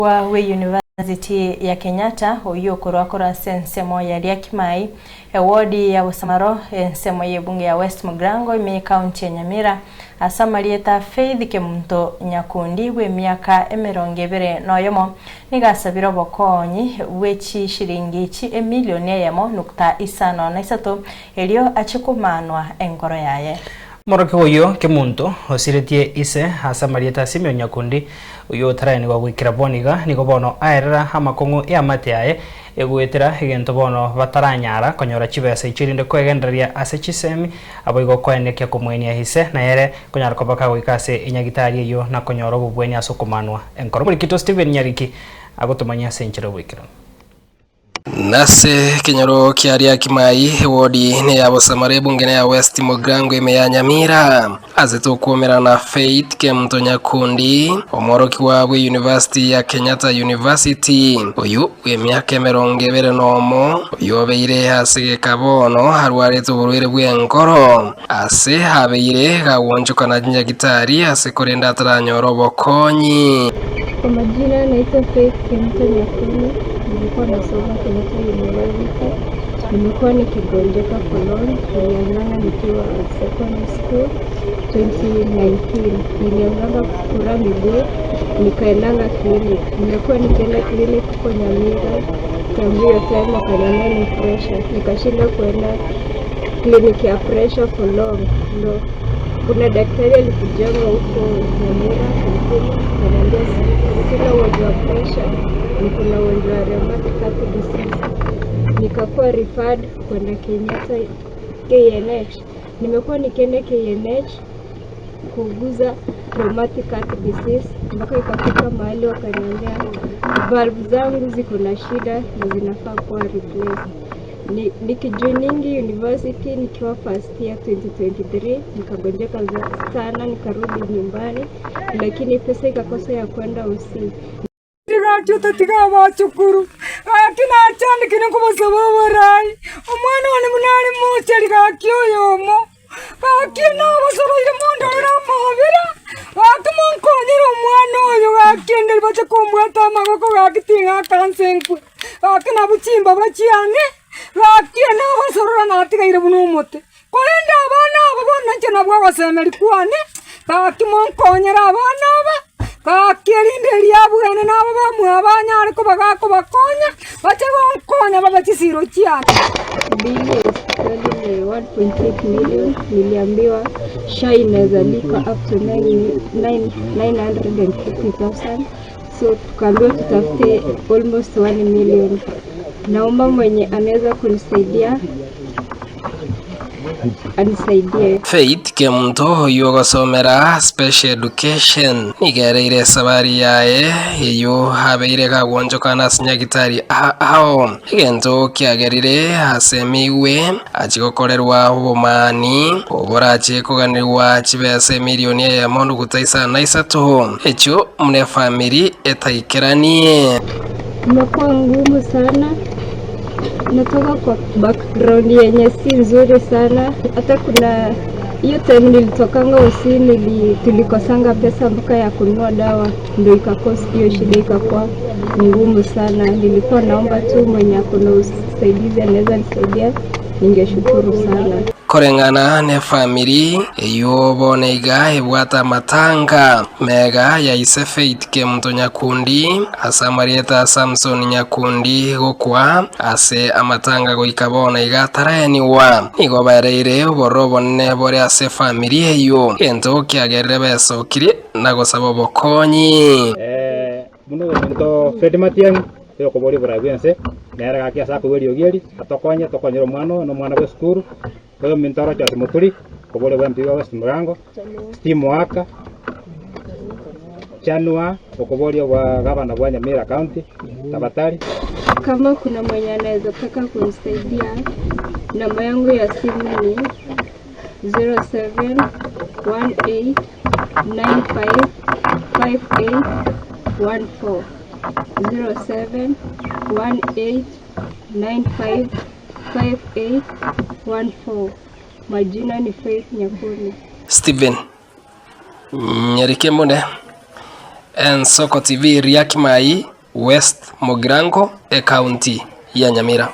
wa University ya Kenyatta oyo korakora sensemo ya Liakimai wodi ya Busamaro ensemo y'ebunge ya West Mugrango ime county ya Nyamira asamalieta Faith Kemunto Nyakundi we miaka 20 noyomo nigasabira bokonyi wechi shilingi chi milioni yamo nukta isano na isato elio achikumanwa engoro yaye. Moroke oyo Kemunto osiretie ise asamalieta Simeon Nyakundi uyo tarani wa wikira boniga niko bono aerera amakongo ya mate yaye egwetera egento bono bataranyara konyora chibesa ichirinde kwegenderia ase chisemi abo igo kwenekya kumwenia hise na yere konyara kobaka wikase inyagitari yo na konyora bubweni asokumanwa enkoro buri kito Steven Nyariki agotumanya senchero wikira Nase Kenyoro kia Liakimai wodi ne ya Busamaro bunge ya West Mugrango ime ya Nyamira azitukumira na Faith Kemunto Nyakundi omoroki wa University ya Kenyatta University uyu we miaka 20 nomo yobeire hase kabono harwarete uburwire bw'enkoro ase habeire gawonjuka na nyagitari ase korenda ataranyoro bokonyi. Kwa majina naitwa Faith Kemunto Nyakundi. Nilikuwa nasoma Kenyatta University. Nilikuwa nikigonjeka koloni. Nilianzanga nikiwa secondary school 2019. Nilianzanga kufura miguu, nikaendanga clinic. Nilikuwa nikienda clinic kwa Nyamira. Kiambiwa time wakaniambia ni pressure. Nikashinda kuenda clinic ya pressure for long. No. Kuna daktari alikujanga huko Nyamira ananiambia sina ugonjwa wa pressure, kuna ugonjwa wa rheumatic disease. Nikakuwa referred kwenda Kenyatta KNH. Nimekuwa nikienda KNH kuguza rheumatic disease mpaka ikafika mahali wakaniambia valve zangu ziko na shida na zinafaa kuwa replaced. Nikijoiningi university nikiwa first year 2023 nikagonjeka sana, nikarudi nyumbani lakini pesa ikakosa ya kwenda usi. Tigacho tatiga bachukuru akina achandi kine kubasaba barai umwana wani munari mucheri gakyoyomo akina basaba ile mondo era mabira akamonkonyera umwana oyo gakenderi bache kumwata amagoko gakitinga kansenkwe akina buchimba bachiane Rakina wasorora natigaire buno mote kolenda abana abo bonna nche nabwo basemeri kwane bakimunkonyera abana aba bakirinde lyabwene nabo bamwe abanyari ko bagako bakonya bache bonkonya babachisiro chiana bili 1.8 million. Niliambiwa SHA inaweza lipa up to 950,000, so tukaambiwa tutafute almost 1 million. Naomba mwenye anaweza kunisaidia anisaidie. Faith Kemunto yogosomera special education nigereire sabari yae iyo habeire gawonjoka na sinyagitari aho egento kiagerire hasemiwe achigokorerwa ubumani oborache kuganirwa chibese milioni ya mondu gutaisa na isatu echo mune family etaikeranie. Imekuwa ngumu sana. Natoka kwa background yenye si nzuri sana. Hata kuna hiyo time nilitokanga usini tulikosanga pesa mpaka ya kununua dawa, ndio ikakosa hiyo shida ikakuwa ngumu sana. Nilikuwa naomba tu mwenye akona usaidizi anaweza nisaidia, ningeshukuru sana. Korengana ne family eyo boneiga ebwata matanga mega ya ise Faith Kemunto Nyakundi asamarieta Samson Nyakundi gokwa ase amatanga goikabona iga taraniwa nigo bareire borobone bore ase family eyo ento kiagerere besokire nagosaba bokonyi muno ento Fred Matian yo kobori buragwense nera gakiasa kuberi ogieri atokonya tokonyero mwana no mwana we skuru kwa mintara cha muturi kobole wa mpiwa West Mugrango Steam waka chanua okobole wa gavana wa Nyamira County Tabatari. Kama kuna mwenye anaweza taka kunisaidia, namba yangu ya simu ni 0718955814 0718955814. Majina ni Faith Nyakundi. Steven Nyariki mune Ensoko TV Riakimai West Mogrango e county ya Nyamira.